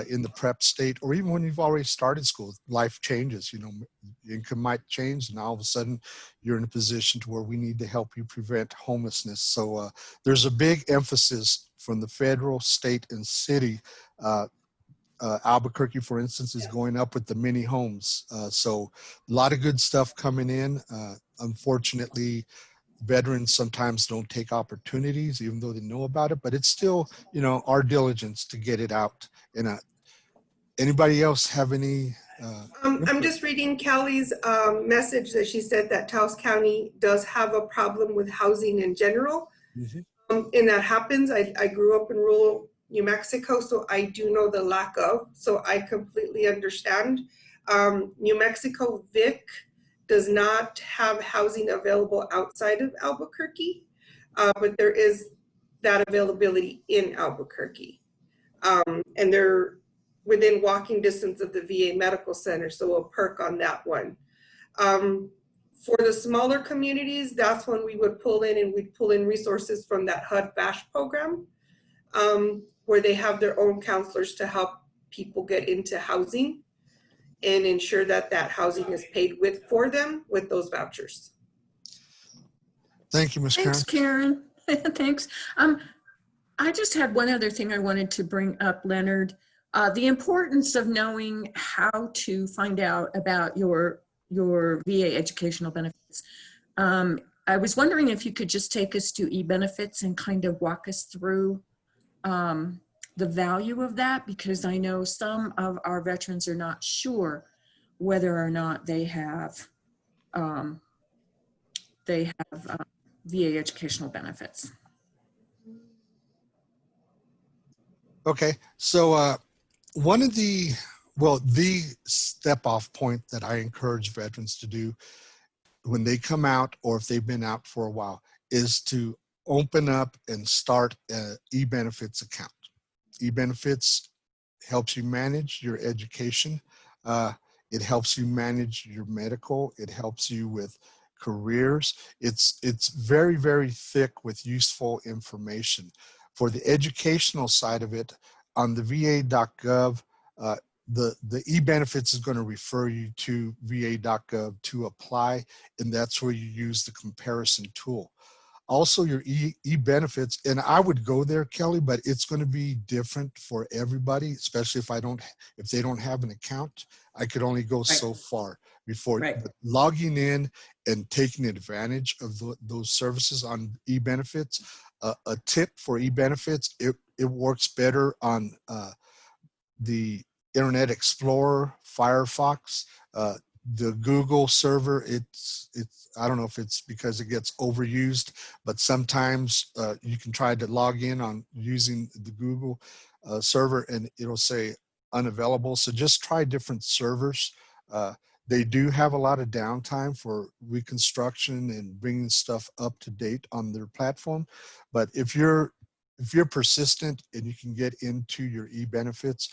in the prep state, or even when you've already started school, life changes. You know, income might change, and all of a sudden you're in a position to where we need to help you prevent homelessness. So there's a big emphasis from the federal, state, and city. Albuquerque, for instance, is going up with the mini homes. So a lot of good stuff coming in. Unfortunately, veterans sometimes don't take opportunities, even though they know about it, but it's still, you know, our diligence to get it out. And anybody else have any? I'm Input? just reading Callie's message that she said that Taos County does have a problem with housing in general. Mhm. And that happens. I grew up in rural New Mexico, so I do know the lack of, so I completely understand. New Mexico VIC does not have housing available outside of Albuquerque, but there is that availability in Albuquerque. And they're within walking distance of the VA Medical Center, so a perk on that one. For the smaller communities, that's when we would pull in, and we'd pull in resources from that HUD FASH program, where they have their own counselors to help people get into housing and ensure that that housing is paid for them with those vouchers. Thank you, Ms. Karen. Thanks, Karen. Thanks. I just had one other thing I wanted to bring up, Leonard. The importance of knowing how to find out about your VA educational benefits. I was wondering if you could just take us to e-benefits and kind of walk us through the value of that, because I know some of our veterans are not sure whether or not they have VA educational benefits. Okay, so one of the step off point that I encourage veterans to do when they come out, or if they've been out for a while, is to open up and start an e-benefits account. E-benefits helps you manage your education. It helps you manage your medical. It helps you with careers. It's very, very thick with useful information. For the educational side of it, on the va.gov, the e-benefits is going to refer you to va.gov to apply, and that's where you use the comparison tool. Also, your e-benefits, and I would go there, Kelly, but it's going to be different for everybody, especially if they don't have an account. I could only go so far before. Right. But logging in and taking advantage of those services on e-benefits. A tip for e-benefits, it works better on the Internet Explorer, Firefox, the Google server. It's I don't know if it's because it gets overused, but sometimes you can try to log in on using the Google server and it'll say unavailable. So just try different servers. They do have a lot of downtime for reconstruction and bringing stuff up to date on their platform. But if you're persistent and you can get into your e-benefits,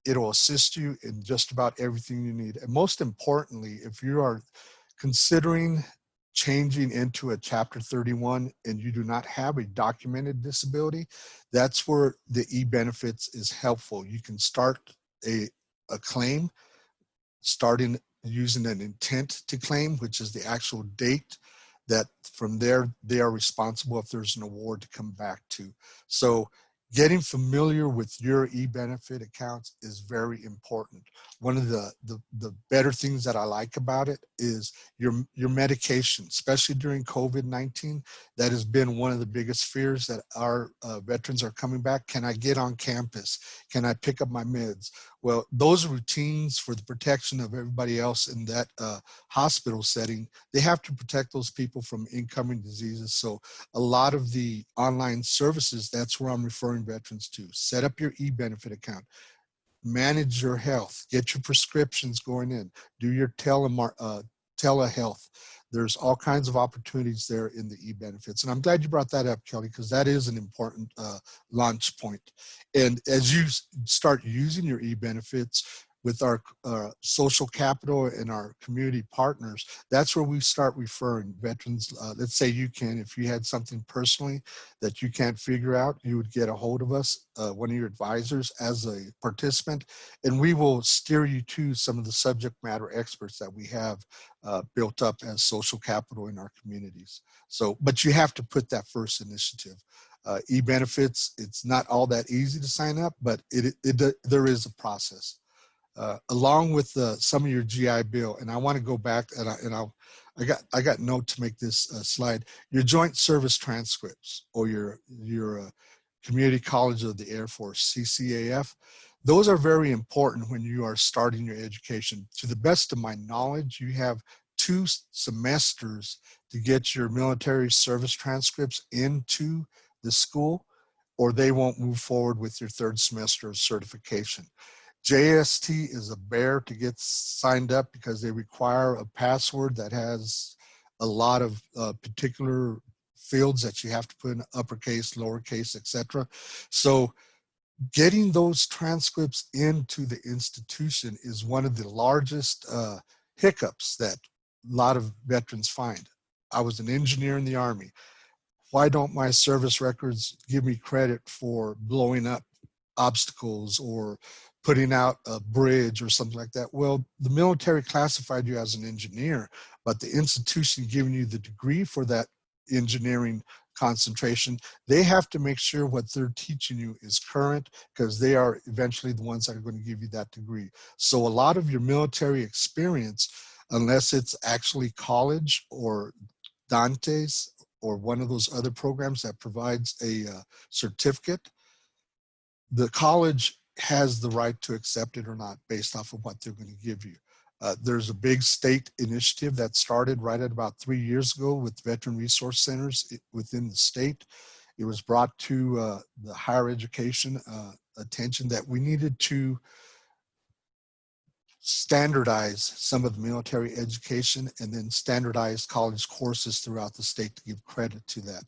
it'll assist you in just about everything you need. And most importantly, if you are considering changing into a Chapter 31 and you do not have a documented disability, that's where the e-benefits is helpful. You can start a claim, starting using an intent to claim, which is the actual date that from there they are responsible if there's an award to come back to. So getting familiar with your e-benefit accounts is very important. One of the better things that I like about it is your medication, especially during COVID-19. That has been one of the biggest fears that our veterans are coming back. Can I get on campus? Can I pick up my meds? Well, those routines for the protection of everybody else in that hospital setting, they have to protect those people from incoming diseases. So a lot of the online services, that's where I'm referring veterans to. Set up your e-benefit account, manage your health, get your prescriptions going in, do your telehealth. There's all kinds of opportunities there in the e-benefits. And I'm glad you brought that up, Kelly, because that is an important launch point. And as you start using your e-benefits with our social capital and our community partners, that's where we start referring veterans. Let's say if you had something personally that you can't figure out, you would get a hold of us, one of your advisors as a participant, and we will steer you to some of the subject matter experts that we have built up as social capital in our communities. So, but you have to put that first initiative. E-benefits, it's not all that easy to sign up, but there is a process. Along with some of your GI Bill, and I want to go back and I got note to make this slide. Your joint service transcripts or your Community College of the Air Force, CCAF, those are very important when you are starting your education. To the best of my knowledge, you have 2 semesters to get your military service transcripts into the school, or they won't move forward with your 3rd semester of certification. JST is a bear to get signed up because they require a password that has a lot of particular fields that you have to put in uppercase, lowercase, etc. So getting those transcripts into the institution is one of the largest hiccups that a lot of veterans find. I was an engineer in the Army. Why don't my service records give me credit for blowing up obstacles or putting out a bridge or something like that? Well, the military classified you as an engineer, but the institution giving you the degree for that engineering concentration, they have to make sure what they're teaching you is current, because they are eventually the ones that are going to give you that degree. So a lot of your military experience, unless it's actually college or Dante's or one of those other programs that provides a certificate, the college has the right to accept it or not based off of what they're going to give you. There's a big state initiative that started right at about 3 years ago with veteran resource centers within the state. It was brought to the higher education attention that we needed to standardize some of the military education and then standardize college courses throughout the state to give credit to that.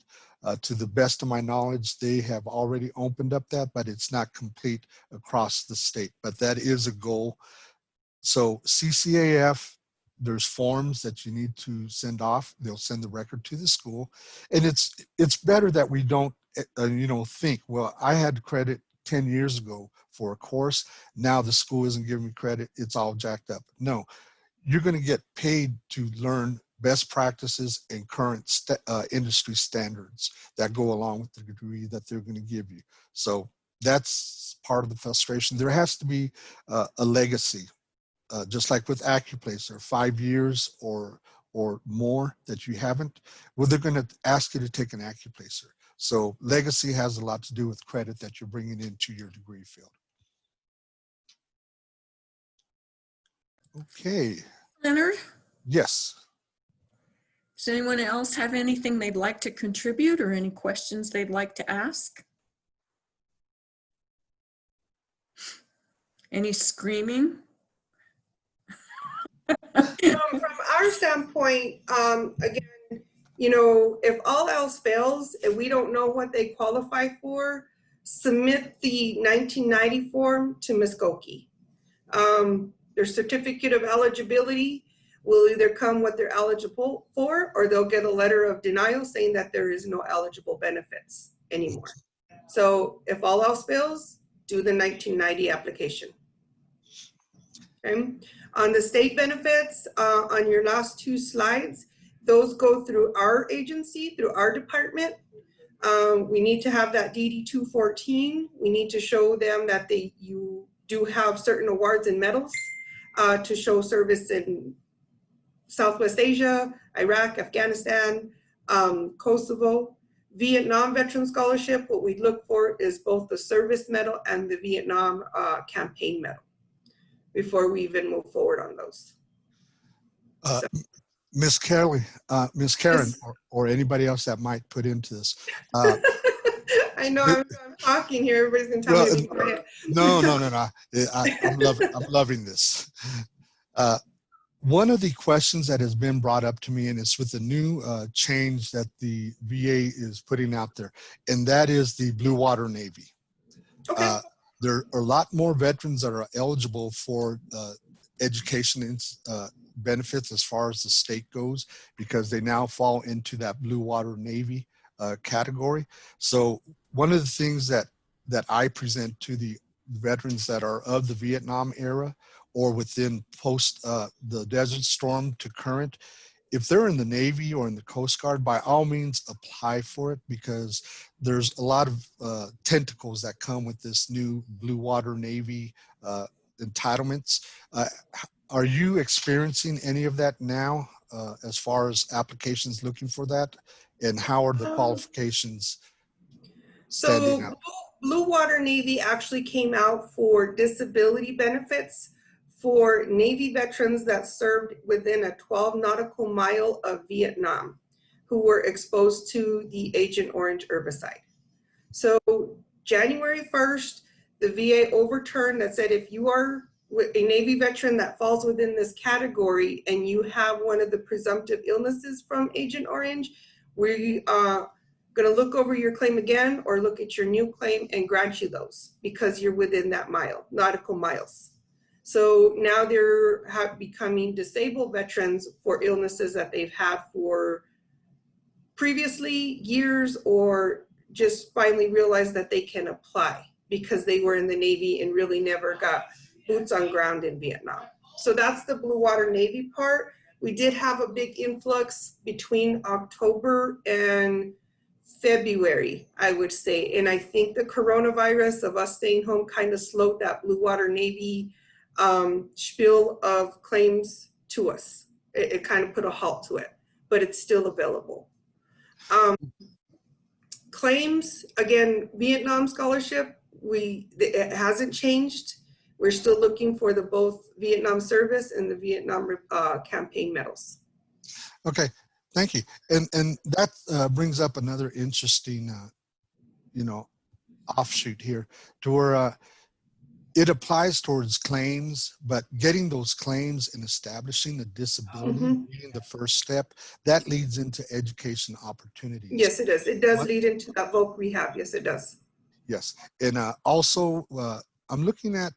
To the best of my knowledge, they have already opened up that, but it's not complete across the state. But that is a goal. So CCAF, there's forms that you need to send off. They'll send the record to the school. And it's better that we don't think, well, I had credit 10 years ago for a course. Now the school isn't giving me credit. It's all jacked up. No, you're going to get paid to learn best practices and current industry standards that go along with the degree that they're going to give you. So that's part of the frustration. There has to be a legacy, just like with AccuPlacer, 5 years or more that you haven't. Well, they're going to ask you to take an AccuPlacer. So legacy has a lot to do with credit that you're bringing into your degree field. Okay. Leonard, Yes. does anyone else have anything they'd like to contribute or any questions they'd like to ask? Any screaming? From our standpoint, again, if all else fails, if we don't know what they qualify for, submit the 1990 form to Ms. Goki. Their certificate of eligibility will either come what they're eligible for, or they'll get a letter of denial saying that there is no eligible benefits anymore. So if all else fails, do the 1990 application. Okay. On the state benefits, on your last 2 slides, those go through our agency, through our department. We need to have that DD 214. We need to show them that you do have certain awards and medals to show service in Southwest Asia, Iraq, Afghanistan, Kosovo. Vietnam Veteran Scholarship, what we look for is both the service medal and the Vietnam campaign medal before we even move forward on those. Miss Karen, Yes. or anybody else that might put into this. I know I'm talking here. Everybody's gonna tell me to go ahead. No. I'm loving this. one of the questions that has been brought up to me, and it's with the new change that the VA is putting out there, and that is the Blue Water Navy. Okay. There are a lot more veterans that are eligible for education benefits as far as the state goes, because they now fall into that Blue Water Navy category. So one of the things that I present to the veterans that are of the Vietnam era or within post the Desert Storm to current, if they're in the Navy or in the Coast Guard, by all means apply for it, because there's a lot of tentacles that come with this new Blue Water Navy entitlements. Are you experiencing any of that now as far as applications looking for that? And how are the qualifications standing So out? Blue Water Navy actually came out for disability benefits for Navy veterans that served within a 12 nautical mile of Vietnam who were exposed to the Agent Orange herbicide. So January 1st, the VA overturned that said if you are a Navy veteran that falls within this category and you have one of the presumptive illnesses from Agent Orange, we are going to look over your claim again or look at your new claim and grant you those because you're within that nautical miles. So now they're becoming disabled veterans for illnesses that they've had for previously years, or just finally realized that they can apply because they were in the Navy and really never got boots on ground in Vietnam. So that's the Blue Water Navy part. We did have a big influx between October and February, I would say. And I think the coronavirus of us staying home kind of slowed that Blue Water Navy spiel of claims to us. It kind of put a halt to it, but it's still available. Claims, again, Vietnam scholarship, it hasn't changed. We're still looking for the both Vietnam service and the Vietnam campaign medals. Okay, thank you. And that brings up another interesting, offshoot here, to where it applies towards claims, but getting those claims and establishing a disability being the first step, that leads into education opportunities. Yes, it does. It does lead into that voc rehab. Yes, it does. Yes, and also I'm looking at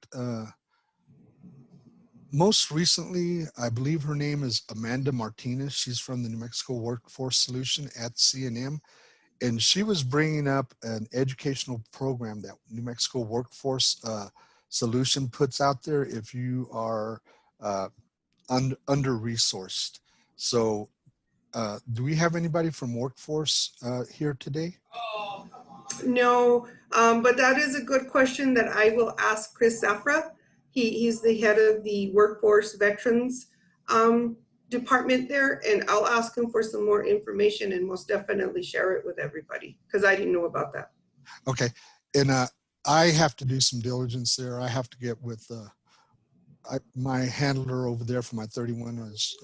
most recently, I believe her name is Amanda Martinez. She's from the New Mexico Workforce Solution at CNM. And she was bringing up an educational program that New Mexico Workforce Solution puts out there if you are under-resourced. So do we have anybody from Workforce here today? No, but that is a good question that I will ask Chris Safra. He's the head of the Workforce Veterans department there, and I'll ask him for some more information and most definitely share it with everybody because I didn't know about that. Okay, and I have to do some diligence there. I have to get with my handler over there for my 31 is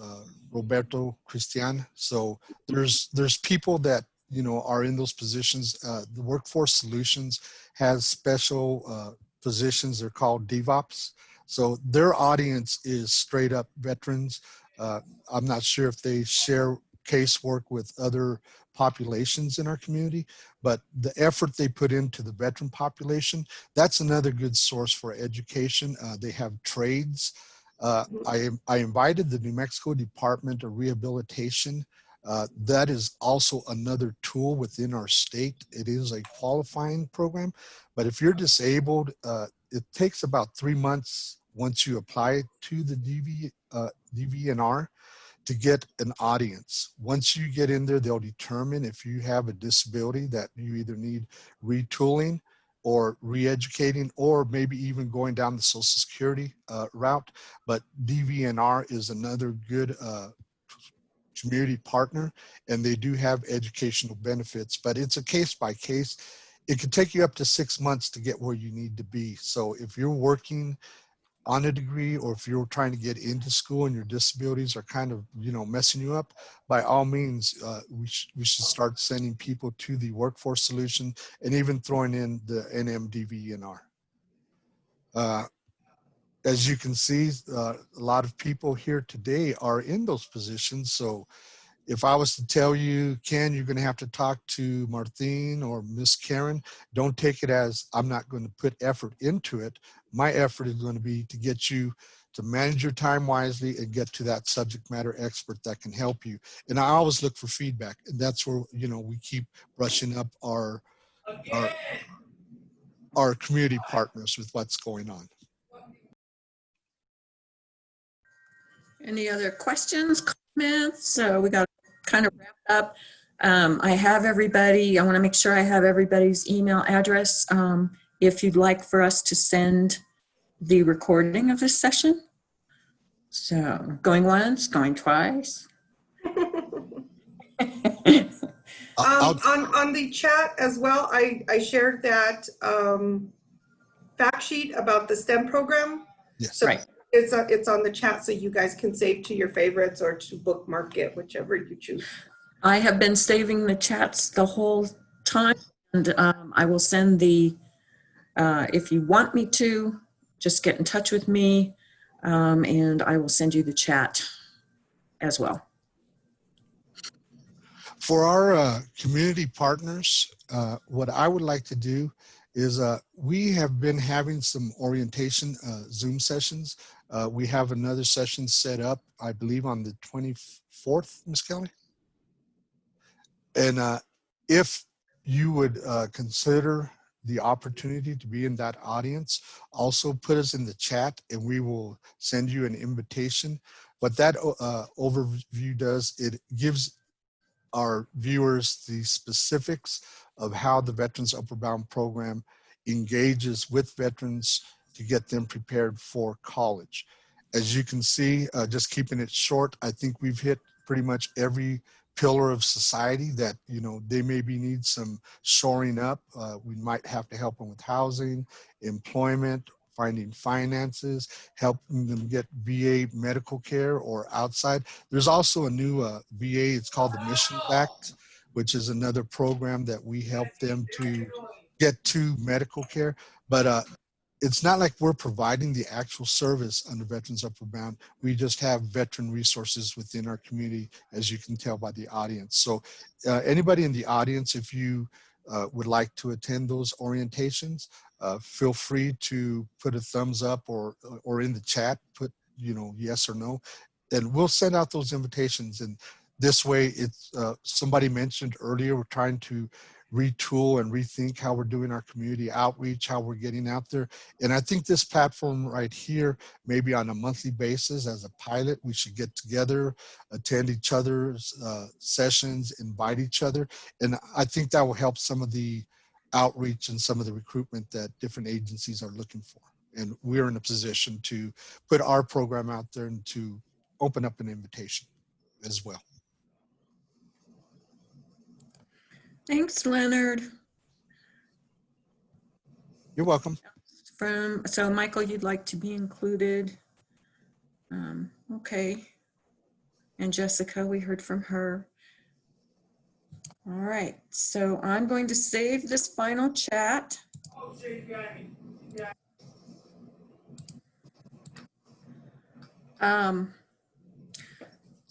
Roberto Cristian. So there's people that are in those positions. The Workforce Solutions has special positions. They're called DevOps. So their audience is straight up veterans. I'm not sure if they share casework with other populations in our community, but the effort they put into the veteran population, that's another good source for education. They have trades. I invited the New Mexico Department of Rehabilitation. That is also another tool within our state. It is a qualifying program, but if you're disabled, it takes about 3 months once you apply to the DVNR to get an audience. Once you get in there, they'll determine if you have a disability that you either need retooling or re-educating, or maybe even going down the Social Security route. But DVNR is another good community partner, and they do have educational benefits, but it's a case by case. It could take you up to 6 months to get where you need to be. So if you're working on a degree, or if you're trying to get into school and your disabilities are kind of, messing you up, by all means, we should start sending people to the Workforce Solution and even throwing in the NMDVNR. as you can see, a lot of people here today are in those positions. So if I was to tell you, Ken, you're going to have to talk to Martine or Miss Karen, don't take it as I'm not going to put effort into it. My effort is going to be to get you to manage your time wisely and get to that subject matter expert that can help you. And I always look for feedback, and that's where, you know, we keep brushing up our community partners with what's going on. Any other questions, comments? So we got to kind of wrap up. I have everybody, I want to make sure I have everybody's email address if you'd like for us to send the recording of this session. So going once, going twice. On the chat as well, I shared that fact sheet about the STEM program. Yes. So Right. it's on the chat, so you guys can save to your favorites or to bookmark it, whichever you choose. I have been saving the chats the whole time, and I will send the, if you want me to, just get in touch with me, and I will send you the chat as well. For our community partners, what I would like to do is we have been having some orientation Zoom sessions. We have another session set up, I believe, on the 24th, Ms. Kelly. And if you would consider the opportunity to be in that audience, also put us in the chat and we will send you an invitation. What that overview does, it gives our viewers the specifics of how the Veterans Upward Bound program engages with veterans to get them prepared for college. As you can see, just keeping it short, I think we've hit pretty much every pillar of society that, you know, they maybe need some shoring up. We might have to help them with housing, employment, finding finances, helping them get VA medical care or outside. There's also a new VA, it's called the Mission Act, which is another program that we help them to get to medical care. But it's not like we're providing the actual service under Veterans Upward Bound. We just have veteran resources within our community, as you can tell by the audience. So anybody in the audience, if you would like to attend those orientations, feel free to put a thumbs up or in the chat, put, you know, yes or no, and we'll send out those invitations. And this way, it's somebody mentioned earlier, we're trying to retool and rethink how we're doing our community outreach, how we're getting out there. And I think this platform right here, maybe on a monthly basis as a pilot, we should get together, attend each other's sessions, invite each other. And I think that will help some of the outreach and some of the recruitment that different agencies are looking for. And we're in a position to put our program out there and to open up an invitation as well. Thanks, Leonard. You're welcome. So Michael, you'd like to be included. Okay. And Jessica, we heard from her. All right, so I'm going to save this final chat.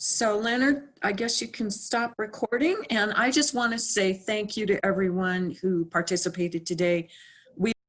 So Leonard, I guess you can stop recording. And I just want to say thank you to everyone who participated today.